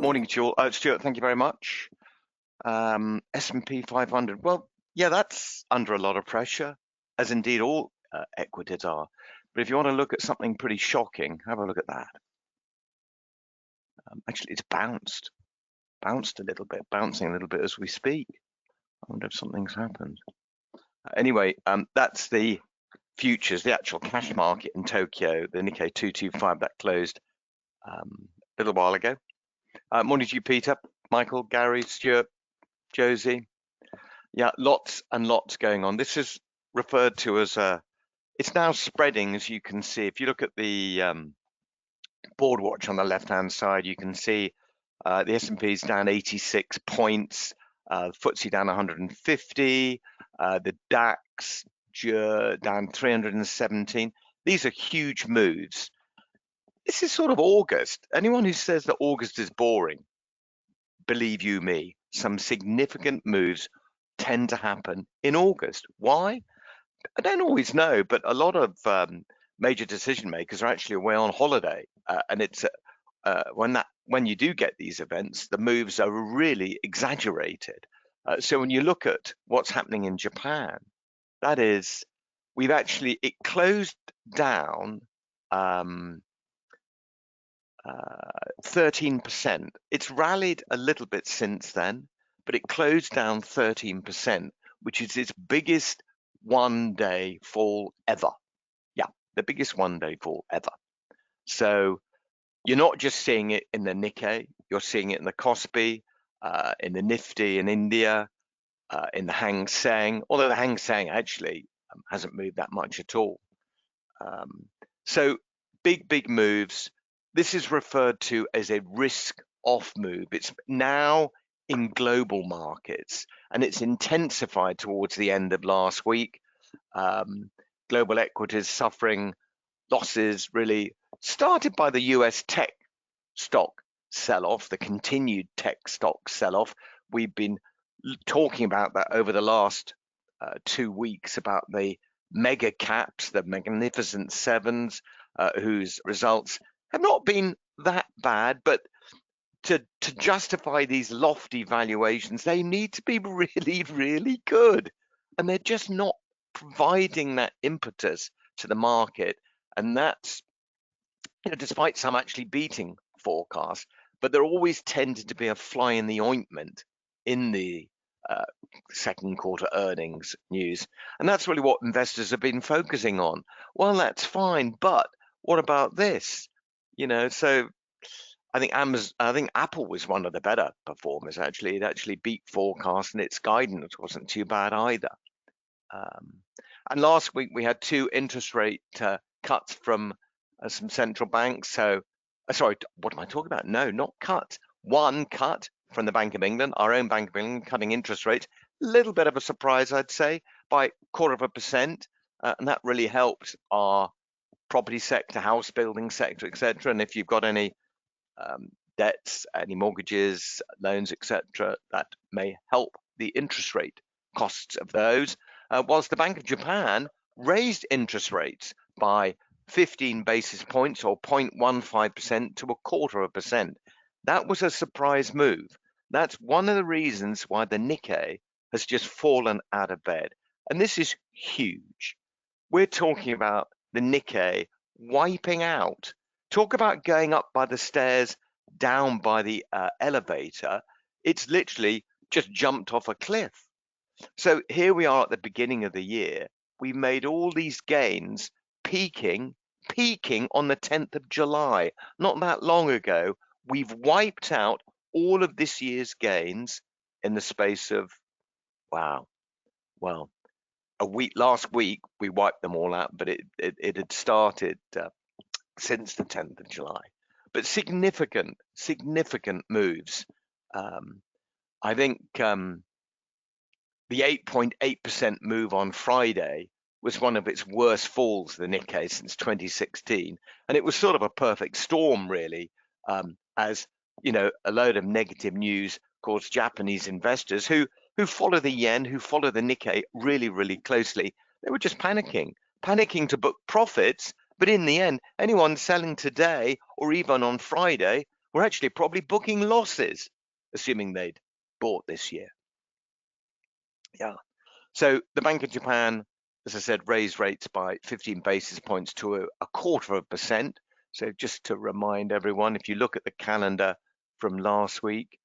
Morning to you all. Stuart, thank you very much. S&P 500. Well, yeah, that's under a lot of pressure, as indeed all equities are. But if you want to look at something pretty shocking, have a look at that. Actually, it's bounced a little bit, bouncing a little bit as we speak. I wonder if something's happened. Anyway, that's the futures, the actual cash market in Tokyo, the Nikkei 225 that closed a little while ago. Morning to you, Peter, Michael, Gary, Stuart, Josie. Yeah, lots and lots going on. This is referred to as it's now spreading, as you can see. If you look at the board watch on the left-hand side, you can see the S&P is down 86 points, FTSE down 150, the DAX down 317. These are huge moves. This is sort of August. Anyone who says that August is boring, believe you me, some significant moves tend to happen in August. Why? I don't always know, but a lot of major decision makers are actually away on holiday, and it's when you do get these events, the moves are really exaggerated. So when you look at what's happening in Japan, that is, it closed down 13%. It's rallied a little bit since then, but it closed down 13%, which is its biggest one-day fall ever. Yeah, the biggest one-day fall ever. So you're not just seeing it in the Nikkei, you're seeing it in the Kospi, in the Nifty in India, in the Hang Seng, although the Hang Seng actually hasn't moved that much at all. So big moves. This is referred to as a risk-off move. It's now in global markets, and it's intensified towards the end of last week. Global equities suffering losses really started by the US tech stock sell-off, the continued tech stock sell-off. We've been talking about that over the last 2 weeks, about the mega caps, the magnificent sevens, whose results have not been that bad, but to justify these lofty valuations, they need to be really good, and they're just not providing that impetus to the market. And that's, despite some actually beating forecasts, but there always tended to be a fly in the ointment in the second quarter earnings news, and that's really what investors have been focusing on. Well, that's fine, but what about this? So I think Apple was one of the better performers. Actually, it actually beat forecast, and its guidance wasn't too bad either. And last week we had 2 interest rate cuts from some central banks. So, sorry, what am I talking about? No, not cuts. One cut from the Bank of England, our own Bank of England, cutting interest rates. A little bit of a surprise, I'd say, by 0.25%, and that really helped our property sector, house building sector, etc. And if you've got any debts, any mortgages, loans, etc., that may help the interest rate costs of those. Whilst the Bank of Japan raised interest rates by 15 basis points, or 0.15% to 0.25%. That was a surprise move. That's one of the reasons why the Nikkei has just fallen out of bed. And this is huge. We're talking about the Nikkei wiping out. Talk about going up by the stairs, down by the elevator. It's literally just jumped off a cliff. So here we are at the beginning of the year. We made all these gains, peaking on the 10th of July. Not that long ago, we've wiped out all of this year's gains in the space of, wow, well, a week. Last week we wiped them all out, but it had started since the 10th of July. But significant moves. I think the 8.8% move on Friday was one of its worst falls, the Nikkei, since 2016. And it was sort of a perfect storm, really, as a load of negative news caused Japanese investors who follow the yen, who follow the Nikkei really closely. They were just panicking to book profits. But in the end, anyone selling today or even on Friday were actually probably booking losses, assuming they'd bought this year. Yeah. So the Bank of Japan, as I said, raised rates by 15 basis points to a 0.25%. So just to remind everyone, if you look at the calendar from last week,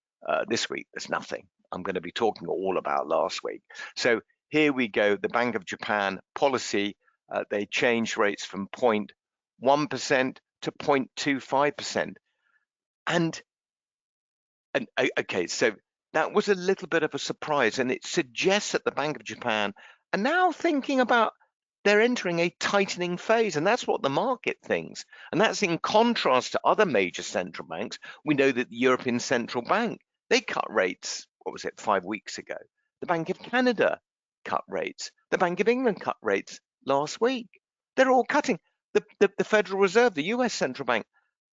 this week, there's nothing. I'm going to be talking all about last week. So here we go. The Bank of Japan policy, they changed rates from 0.1% to 0.25%. And okay, so that was a little bit of a surprise, and it suggests that the Bank of Japan are now thinking about they're entering a tightening phase, and that's what the market thinks. And that's in contrast to other major central banks. We know that the European Central Bank, they cut rates, 5 weeks ago? The Bank of Canada cut rates. The Bank of England cut rates last week. They're all cutting. The Federal Reserve, the US Central Bank,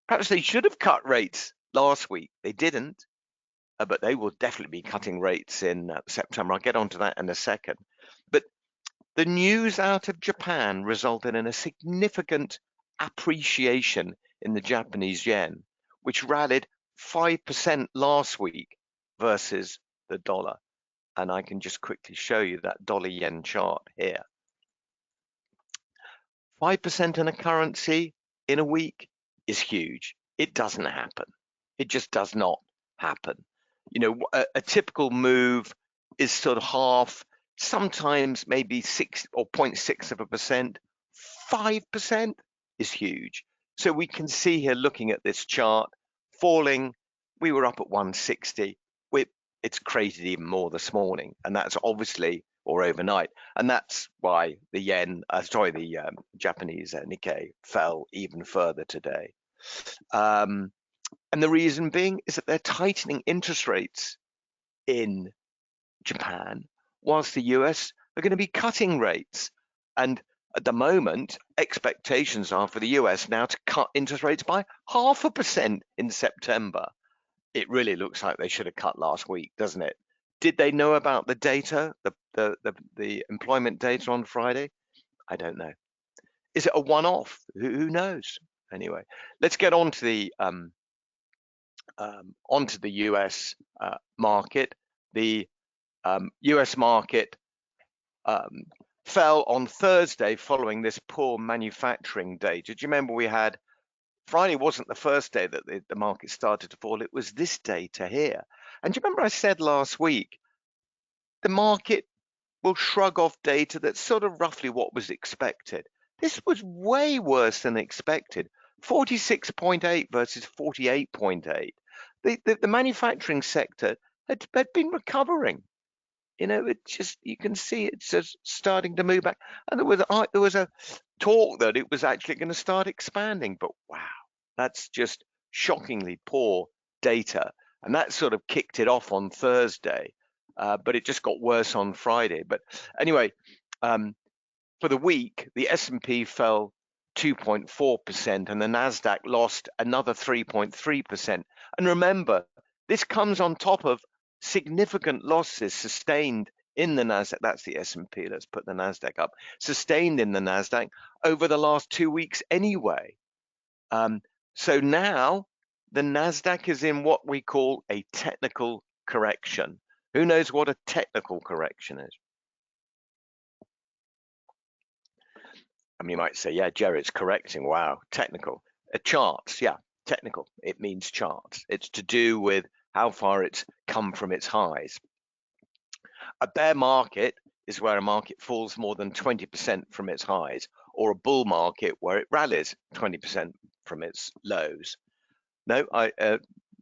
perhaps they should have cut rates last week. They didn't. But they will definitely be cutting rates in September. I'll get onto that in a second. But the news out of Japan resulted in a significant appreciation in the Japanese yen, which rallied 5% last week versus the dollar. And I can just quickly show you that dollar yen chart here. 5% in a currency in a week is huge. It doesn't happen. It just does not happen. You know, a typical move is sort of half, sometimes maybe 6 or 0.6%. 5% is huge. So we can see here, looking at this chart, falling. We were up at 160. It's created even more this morning, and that's obviously, or overnight, and that's why the yen, the Japanese Nikkei fell even further today. And the reason being is that they're tightening interest rates in Japan, whilst the US are going to be cutting rates. And at the moment, expectations are for the US now to cut interest rates by 0.5% in September. It really looks like they should have cut last week, doesn't it? Did they know about the data, the employment data on Friday? I don't know. Is it a one-off? Who knows? Anyway, let's get on to the US market. The US market fell on Thursday following this poor manufacturing data. Do you remember we had Friday wasn't the first day that the market started to fall, it was this data here. And do you remember I said last week, the market will shrug off data that's sort of roughly what was expected. This was way worse than expected, 46.8 versus 48.8. The manufacturing sector had been recovering. You know, it just, you can see it's just starting to move back. And there was a talk that it was actually going to start expanding, but wow, that's just shockingly poor data. And that sort of kicked it off on Thursday, but it just got worse on Friday. But anyway, for the week, the S&P fell 2.4% and the NASDAQ lost another 3.3%. And remember, this comes on top of significant losses sustained in the NASDAQ. That's the S&P. Let's put the NASDAQ up. Sustained in the NASDAQ over the last 2 weeks anyway. So now the NASDAQ is in what we call a technical correction. Who knows what a technical correction is? I mean, you might say, yeah, Jerry, it's correcting. Wow, technical. Charts, yeah, technical. It means charts. It's to do with how far it's come from its highs. A bear market is where a market falls more than 20% from its highs, or a bull market where it rallies 20% from its lows. No,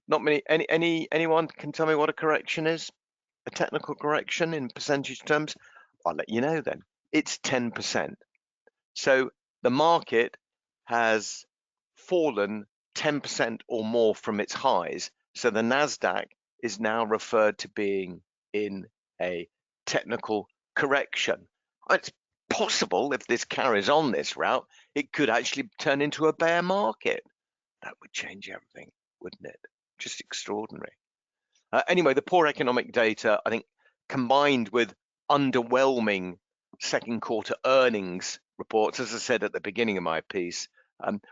not many. Anyone can tell me what a correction is? A technical correction in percentage terms? I'll let you know then. It's 10%. So the market has fallen 10% or more from its highs. So the NASDAQ is now referred to being in a technical correction. It's possible if this carries on this route, it could actually turn into a bear market. That would change everything, wouldn't it? Just extraordinary. Anyway, the poor economic data, I think, combined with underwhelming second quarter earnings reports, as I said at the beginning of my piece,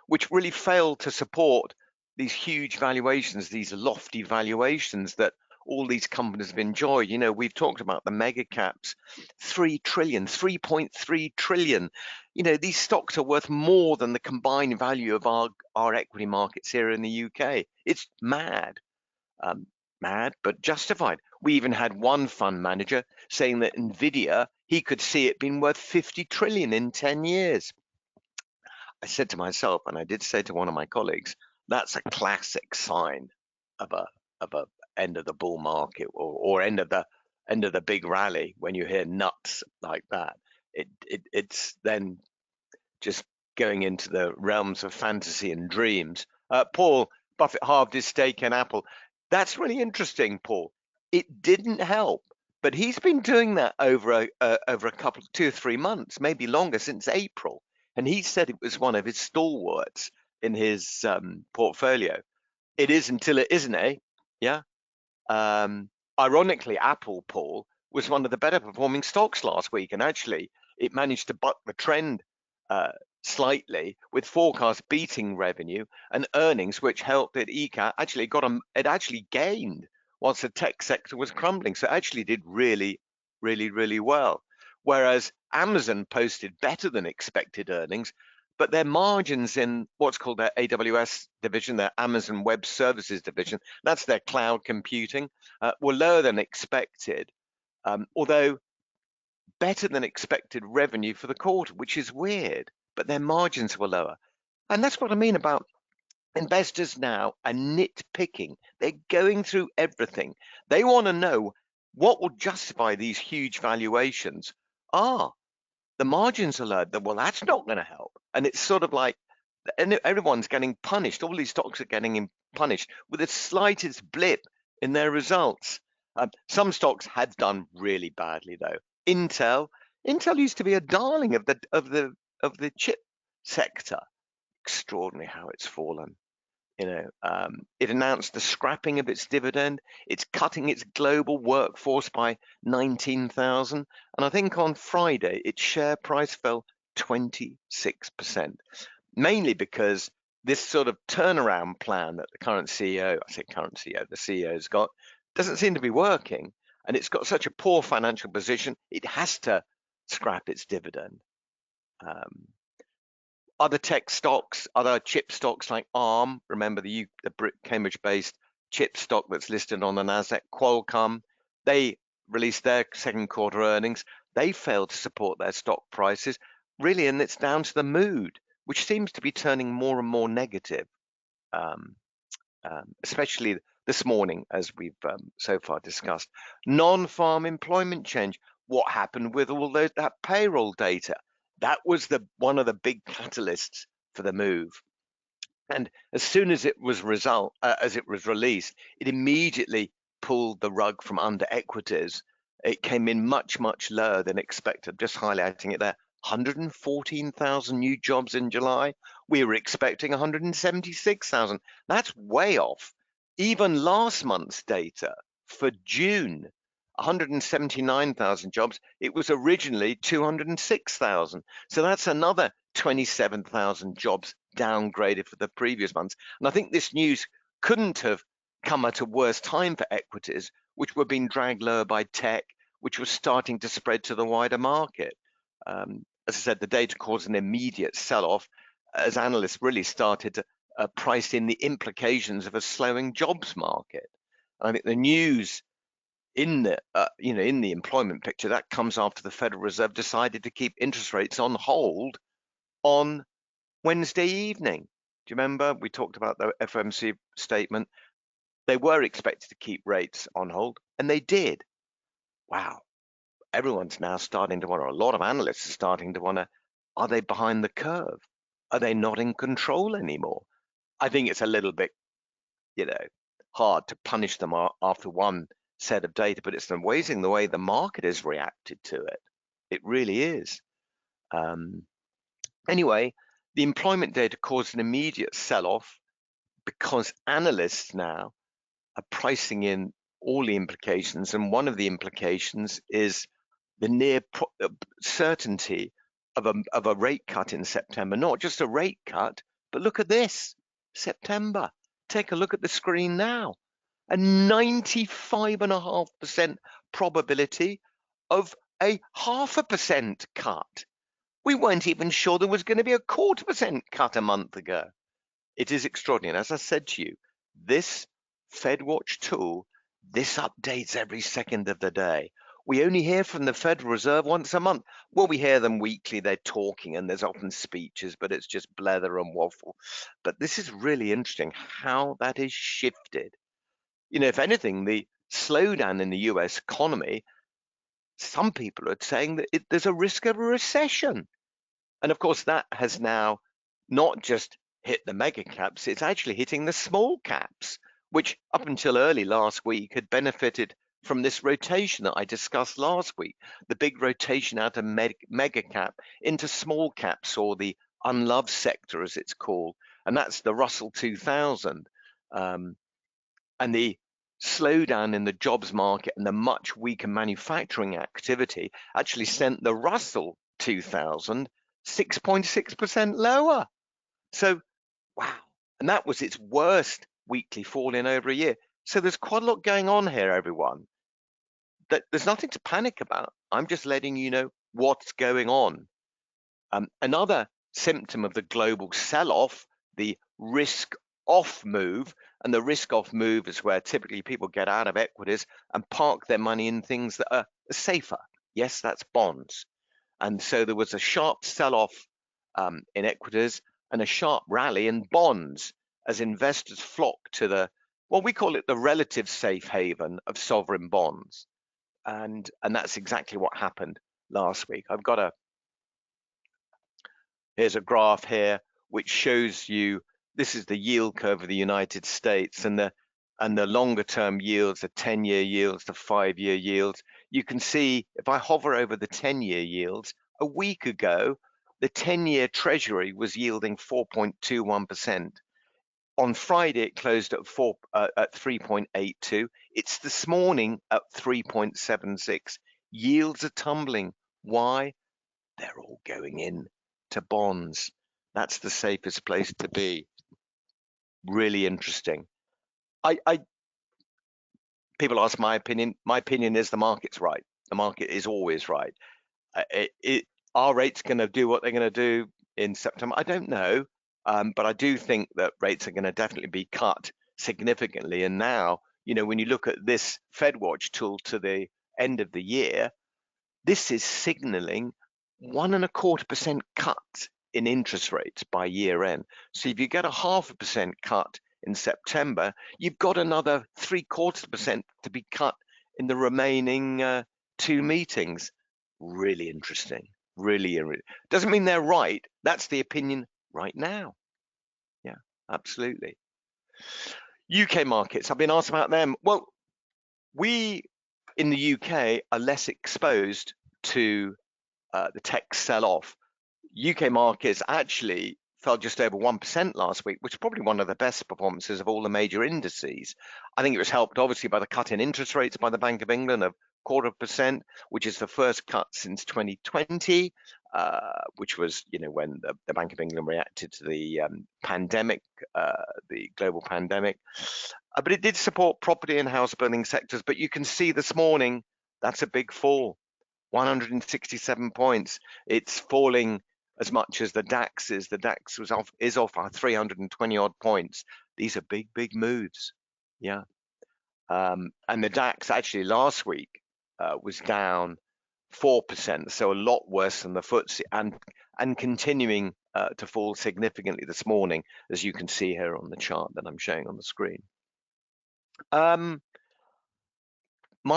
which really failed to support these huge valuations, these lofty valuations that all these companies have enjoyed. You know, we've talked about the mega caps, 3 trillion, 3.3 trillion. You know, these stocks are worth more than the combined value of our equity markets here in the UK. It's mad. Mad, but justified. We even had one fund manager saying that Nvidia, he could see it being worth 50 trillion in 10 years. I said to myself, and I did say to one of my colleagues, that's a classic sign of a end of the bull market, or end of the big rally. When you hear nuts like that, it's then just going into the realms of fantasy and dreams. Paul, Buffett halved his stake in Apple. That's really interesting, Paul. It didn't help, but he's been doing that over a couple, 2 or 3 months, maybe longer, since April. And he said it was one of his stalwarts in his portfolio. It is until it isn't, eh? Yeah. Ironically, Apple, Paul, was one of the better performing stocks last week, and actually it managed to buck the trend slightly, with forecasts beating revenue and earnings, which helped it eke out. Actually, it actually gained whilst the tech sector was crumbling. So it actually did really, really, really well. Whereas Amazon posted better than expected earnings, but their margins in what's called their AWS division, their Amazon Web Services division, that's their cloud computing, were lower than expected, although better than expected revenue for the quarter, which is weird, but their margins were lower. And that's what I mean about investors now are nitpicking. They're going through everything. They want to know what will justify these huge valuations. The margins are low. Well, that's not going to help. And it's sort of like everyone's getting punished. All these stocks are getting punished with the slightest blip in their results. Some stocks had done really badly though. Intel used to be a darling of the chip sector. Extraordinary how it's fallen. You know, it announced the scrapping of its dividend. It's cutting its global workforce by 19,000. And I think on Friday, its share price fell 26%, mainly because this sort of turnaround plan that the current CEO, the CEO's got, doesn't seem to be working. And it's got such a poor financial position, it has to scrap its dividend. Other tech stocks, other chip stocks like ARM, remember the Cambridge-based chip stock that's listed on the NASDAQ, Qualcomm, they released their second quarter earnings. They failed to support their stock prices, really, and it's down to the mood, which seems to be turning more and more negative, especially this morning, as we've so far discussed. Non-farm employment change. What happened with all that payroll data? That was one of the big catalysts for the move. And as soon as it was released, it immediately pulled the rug from under equities. It came in much, much lower than expected. Just highlighting it there, 114,000 new jobs in July. We were expecting 176,000. That's way off. Even last month's data for June, 179,000 jobs. It was originally 206,000. So that's another 27,000 jobs downgraded for the previous months. And I think this news couldn't have come at a worse time for equities, which were being dragged lower by tech, which was starting to spread to the wider market. As I said, the data caused an immediate sell-off as analysts really started to price in the implications of a slowing jobs market. And I think the news in the in the employment picture that comes after the Federal Reserve decided to keep interest rates on hold on Wednesday evening. Do you remember we talked about the FOMC statement? They were expected to keep rates on hold, and they did. Wow. Everyone's now starting to wonder, a lot of analysts are starting to wonder, are they behind the curve? Are they not in control anymore? I think it's a little bit, hard to punish them after one set of data, but it's amazing the way the market has reacted to it. It really is. Anyway, the employment data caused an immediate sell-off because analysts now are pricing in all the implications, and one of the implications is the near certainty of a rate cut in September. Not just a rate cut, but look at this, September, Take a look at the screen now. A 95.5% probability of a 0.5% cut. We weren't even sure there was going to be a 0.25% cut a month ago. It is extraordinary. And as I said to you, this FedWatch tool, this updates every second of the day. We only hear from the Federal Reserve once a month. Well, we hear them weekly. They're talking and there's often speeches, but it's just blether and waffle. But this is really interesting how that is shifted. You know, if anything, the slowdown in the US economy, some people are saying that there's a risk of a recession. And of course, that has now not just hit the mega caps, it's actually hitting the small caps, which up until early last week had benefited from this rotation that I discussed last week, the big rotation out of mega cap into small caps, or the unloved sector as it's called, and that's the Russell 2000. And the slowdown in the jobs market and the much weaker manufacturing activity actually sent the Russell 2000 6.6% lower. So, wow. And that was its worst weekly fall in over a year. So there's quite a lot going on here, everyone. There's nothing to panic about. I'm just letting you know what's going on. Another symptom of the global sell-off, the risk-off move, and the risk-off move is where typically people get out of equities and park their money in things that are safer. Yes, that's bonds. And so there was a sharp sell-off in equities and a sharp rally in bonds as investors flocked to the, well, we call it the relative safe haven of sovereign bonds. And that's exactly what happened last week. Here's a graph here which shows you, this is the yield curve of the United States, and the longer term yields, the 10-year yields, the 5-year yields. You can see if I hover over the 10-year yields, a week ago, the 10-year Treasury was yielding 4.21%. On Friday, it closed at 3.82. It's this morning at 3.76. Yields are tumbling. Why? They're all going in to bonds. That's the safest place to be. Really interesting. People ask my opinion. My opinion is the market's right. The market is always right. Are rates going to do what they're going to do in September? I don't know, but I do think that rates are going to definitely be cut significantly. And now, you know, when you look at this FedWatch tool to the end of the year, this is signaling 1.25% cut in interest rates by year end. So if you get a 0.5% cut in September, you've got another 0.75% to be cut in the remaining 2 meetings. Really interesting. Really doesn't mean they're right. That's the opinion right now. Yeah, absolutely. UK markets, I've been asked about them. Well, we in the UK are less exposed to the tech sell-off. UK markets actually fell just over 1% last week, which is probably one of the best performances of all the major indices. I think it was helped obviously by the cut in interest rates by the Bank of England of 0.25%, which is the first cut since 2020, which was, you know, when the Bank of England reacted to the pandemic, the global pandemic. But it did support property and house building sectors. But you can see this morning, that's a big fall, 167 points. It's falling as much as the DAX is. The DAX is off 320 odd points. These are big moves. Yeah. And the DAX actually last week was down 4%, so a lot worse than the FTSE, and continuing to fall significantly this morning, as you can see here on the chart that I'm showing on the screen. My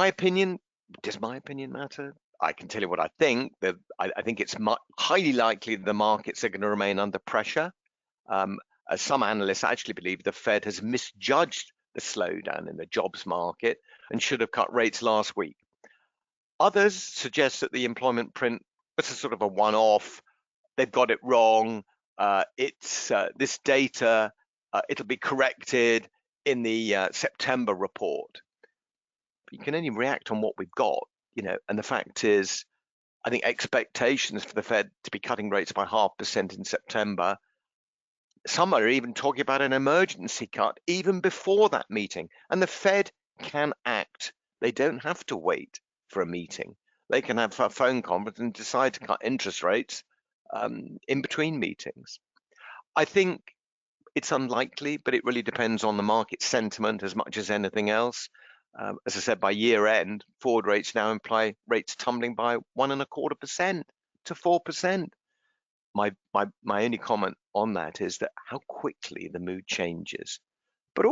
opinion, does my opinion matter? I can tell you what I think. I think it's highly likely the markets are going to remain under pressure. As some analysts actually believe the Fed has misjudged the slowdown in the jobs market and should have cut rates last week. Others suggest that the employment print was a sort of a one-off. They've got it wrong. It's this data. It'll be corrected in the September report. But you can only react on what we've got, you know. And the fact is, I think expectations for the Fed to be cutting rates by 0.5% in September Some are even talking about an emergency cut even before that meeting. And the Fed can act. They don't have to wait for a meeting. They can have a phone conference and decide to cut interest rates in between meetings. I think it's unlikely, but it really depends on the market sentiment as much as anything else. As I said, by year end, forward rates now imply rates tumbling by 1.25% to 4%. My only comment on that is that how quickly the mood changes. But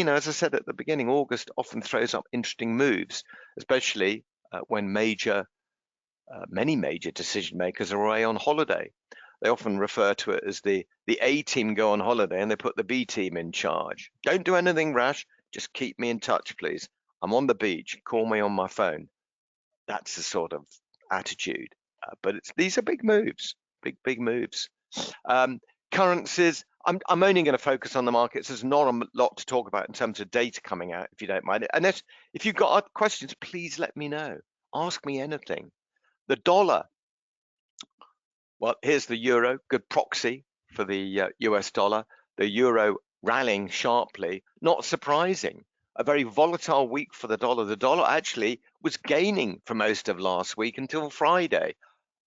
as I said at the beginning, August often throws up interesting moves, especially when many major decision makers are away on holiday. They often refer to it as the A team go on holiday and they put the B team in charge. Don't do anything rash. Just keep me in touch, please. I'm on the beach. Call me on my phone. That's the sort of attitude. But these are big moves, big moves. Currencies, I'm only going to focus on the markets. There's not a lot to talk about in terms of data coming out, if you don't mind. And if you've got questions, please let me know. Ask me anything. The dollar, well, here's the euro, good proxy for the US dollar. The euro rallying sharply, not surprising. A very volatile week for the dollar. The dollar actually was gaining for most of last week until Friday,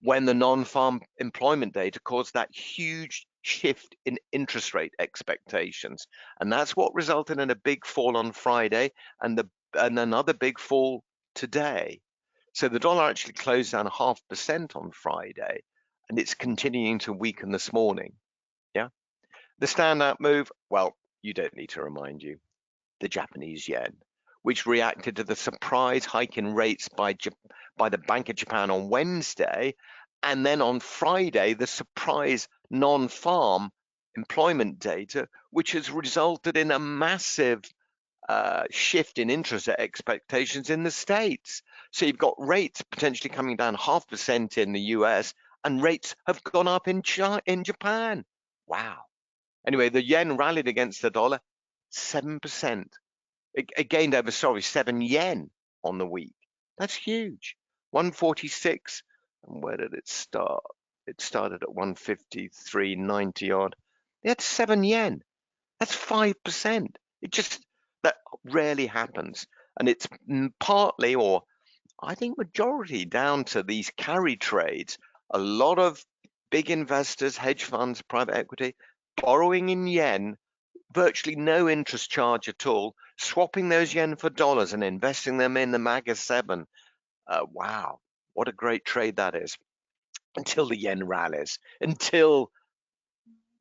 when the non-farm employment data caused that huge shift in interest rate expectations. And that's what resulted in a big fall on Friday and another big fall today. So the dollar actually closed down 0.5% on Friday, and it's continuing to weaken this morning. Yeah. The standout move, well, you don't need to remind you, the Japanese yen, which reacted to the surprise hike in rates by the Bank of Japan on Wednesday, and then on Friday, the surprise non-farm employment data, which has resulted in a massive shift in interest rate expectations in the States. So you've got rates potentially coming down 0.5% in the US, and rates have gone up in Japan. Wow. Anyway, the yen rallied against the dollar 7%. It gained over, 7 yen on the week. That's huge. 146. And where did it start? It started at 153.90 odd. They had 7 yen. That's 5%. That rarely happens. And it's partly, or I think majority, down to these carry trades. A lot of big investors, hedge funds, private equity, borrowing in yen, virtually no interest charge at all, swapping those yen for dollars and investing them in the MAGA 7. Wow, what a great trade that is. Until the yen rallies, until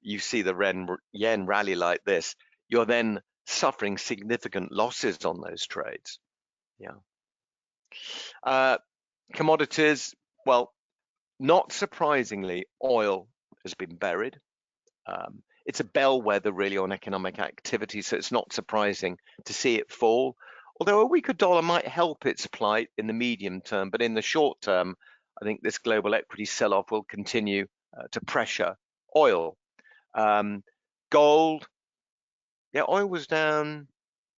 you see the yen rally like this, you're then suffering significant losses on those trades. Yeah. Commodities, well, not surprisingly, oil has been buried. It's a bellwether really on economic activity, so it's not surprising to see it fall. Although a weaker dollar might help its plight in the medium term, but in the short term, I think this global equity sell-off will continue to pressure oil. Gold, yeah, oil was down,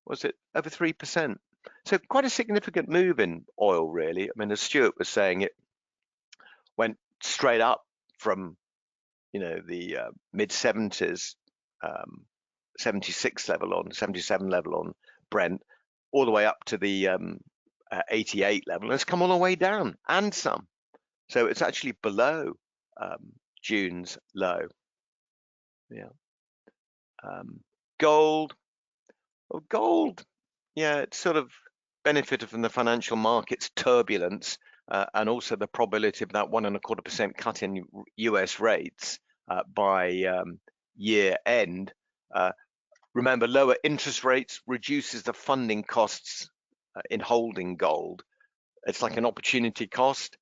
was it over 3%? So quite a significant move in oil, really. I mean, as Stuart was saying, it went straight up from the mid 70s, 76 level on 77 level on Brent, all the way up to the 88 level, and it's come all the way down and some. So it's actually below June's low. Yeah. Gold, yeah, it sort of benefited from the financial markets turbulence and also the probability of that 1.25% cut in US rates by year end. Remember, lower interest rates reduces the funding costs in holding gold. It's like an opportunity cost.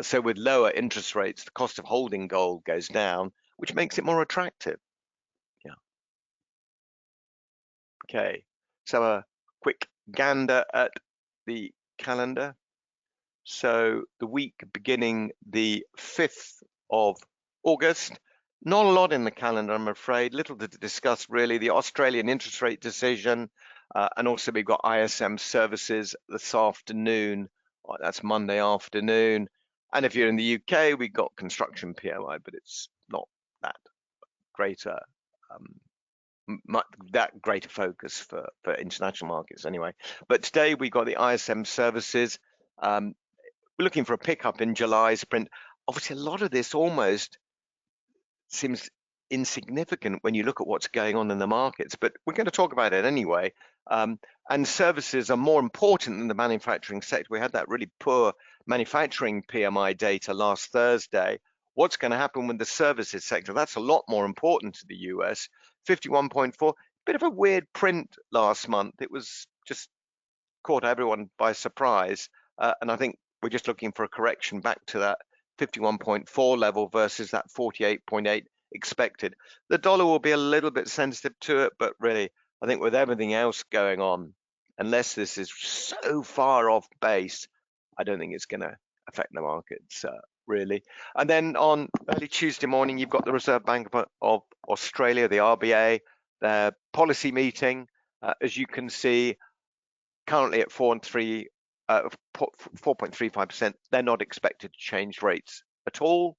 So with lower interest rates, the cost of holding gold goes down, which makes it more attractive. Yeah. Okay, so a quick gander at the calendar. So the week beginning the 5th of August, not a lot in the calendar, I'm afraid. Little to discuss, really. The Australian interest rate decision, and also we've got ISM Services this afternoon. That's Monday afternoon. And if you're in the UK, we've got construction PMI, but it's not that great that greater focus for international markets anyway. But today we got the ISM Services. We're looking for a pickup in July's print. Obviously, a lot of this almost seems insignificant when you look at what's going on in the markets, but we're going to talk about it anyway. And services are more important than the manufacturing sector. We had that really poor manufacturing PMI data last Thursday. What's going to happen with the services sector? That's a lot more important to the US. 51.4, bit of a weird print last month. It was just caught everyone by surprise. And I think we're just looking for a correction back to that 51.4 level versus that 48.8 expected. The dollar will be a little bit sensitive to it, but really, I think with everything else going on, unless this is so far off base, I don't think it's going to affect the markets really. And then on early Tuesday morning, you've got the Reserve Bank of Australia, the RBA, their policy meeting. As you can see, currently at 4.35%. They're not expected to change rates at all.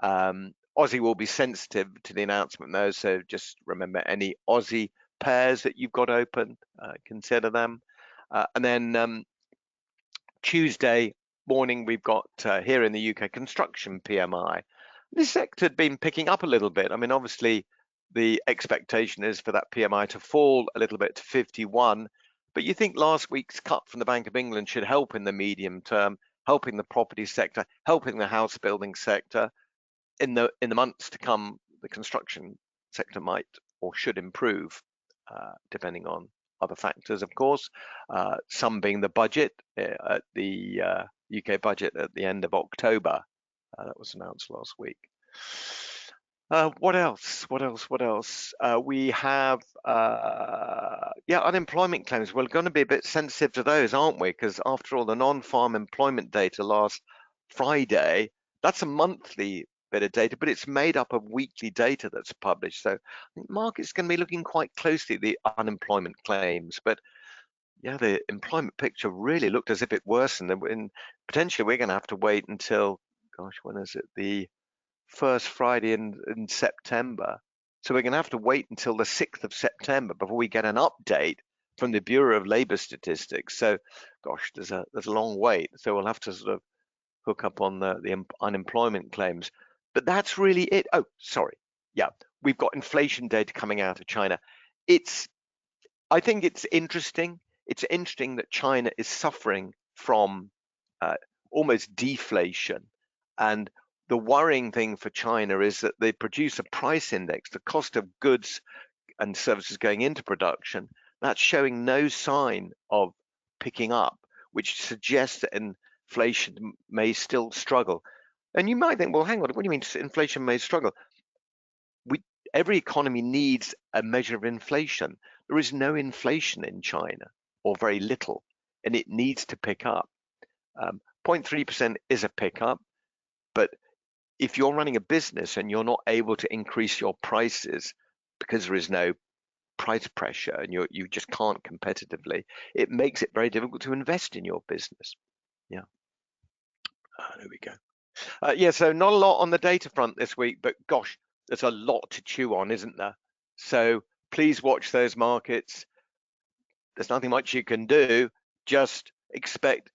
Aussie will be sensitive to the announcement though, so just remember any Aussie pairs that you've got open, consider them. And then Tuesday morning, we've got here in the UK construction PMI. This sector had been picking up a little bit. I mean, obviously, the expectation is for that PMI to fall a little bit to 51. But you think last week's cut from the Bank of England should help in the medium term, helping the property sector, helping the house building sector. In the months to come, the construction sector might or should improve, depending on other factors, of course. Some being the budget, at the UK budget at the end of October. That was announced last week. What else? We have, unemployment claims. We're going to be a bit sensitive to those, aren't we? Because after all, the non-farm employment data last Friday, that's a monthly bit of data, but it's made up of weekly data that's published. So I think the market's going to be looking quite closely at the unemployment claims. But yeah, the employment picture really looked as if it worsened, and potentially we're going to have to wait until, gosh, when is it? The first Friday in September. So we're going to have to wait until the 6th of September before we get an update from the Bureau of Labor Statistics. So, gosh, there's a long wait. So we'll have to sort of hook up on the unemployment claims. But that's really it. Oh, sorry. Yeah, we've got inflation data coming out of China. I think it's interesting. It's interesting that China is suffering from almost deflation. And the worrying thing for China is that they produce a price index, the cost of goods and services going into production, that's showing no sign of picking up, which suggests that inflation may still struggle. And you might think, well, hang on, what do you mean inflation may struggle? Every economy needs a measure of inflation. There is no inflation in China, or very little, and it needs to pick up. 0.3% is a pickup, but if you're running a business and you're not able to increase your prices because there is no price pressure and you just can't competitively, it makes it very difficult to invest in your business. Yeah. There we go. Yeah, so not a lot on the data front this week, but gosh, there's a lot to chew on, isn't there? So please watch those markets. There's nothing much you can do. Just expect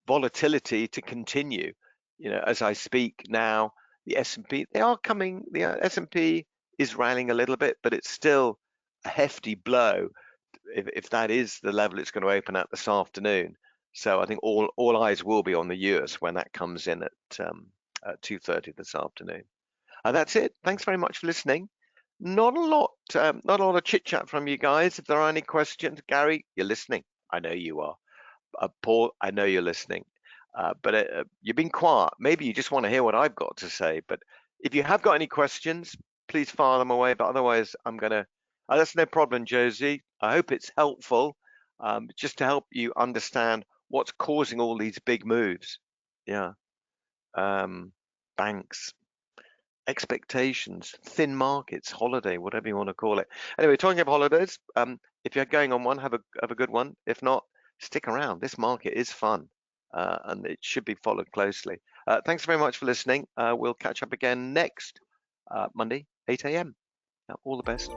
volatility to continue. You know, as I speak now, the S&P, the S&P is rallying a little bit, but it's still a hefty blow if that is the level it's going to open at this afternoon. So I think all eyes will be on the US when that comes in at 2:30 this afternoon. That's it. Thanks very much for listening. Not a lot of chit chat from you guys. If there are any questions, Gary, you're listening. I know you are. Paul, I know you're listening. But you've been quiet. Maybe you just want to hear what I've got to say. But if you have got any questions, please fire them away. But otherwise, I'm going to... that's no problem, Josie. I hope it's helpful, just to help you understand what's causing all these big moves. Yeah. Banks, expectations, thin markets, holiday, whatever you want to call it. Anyway, talking of holidays, if you're going on one, have a good one. If not, stick around. This market is fun. And it should be followed closely. Thanks very much for listening. We'll catch up again next Monday, 8 a.m. All the best.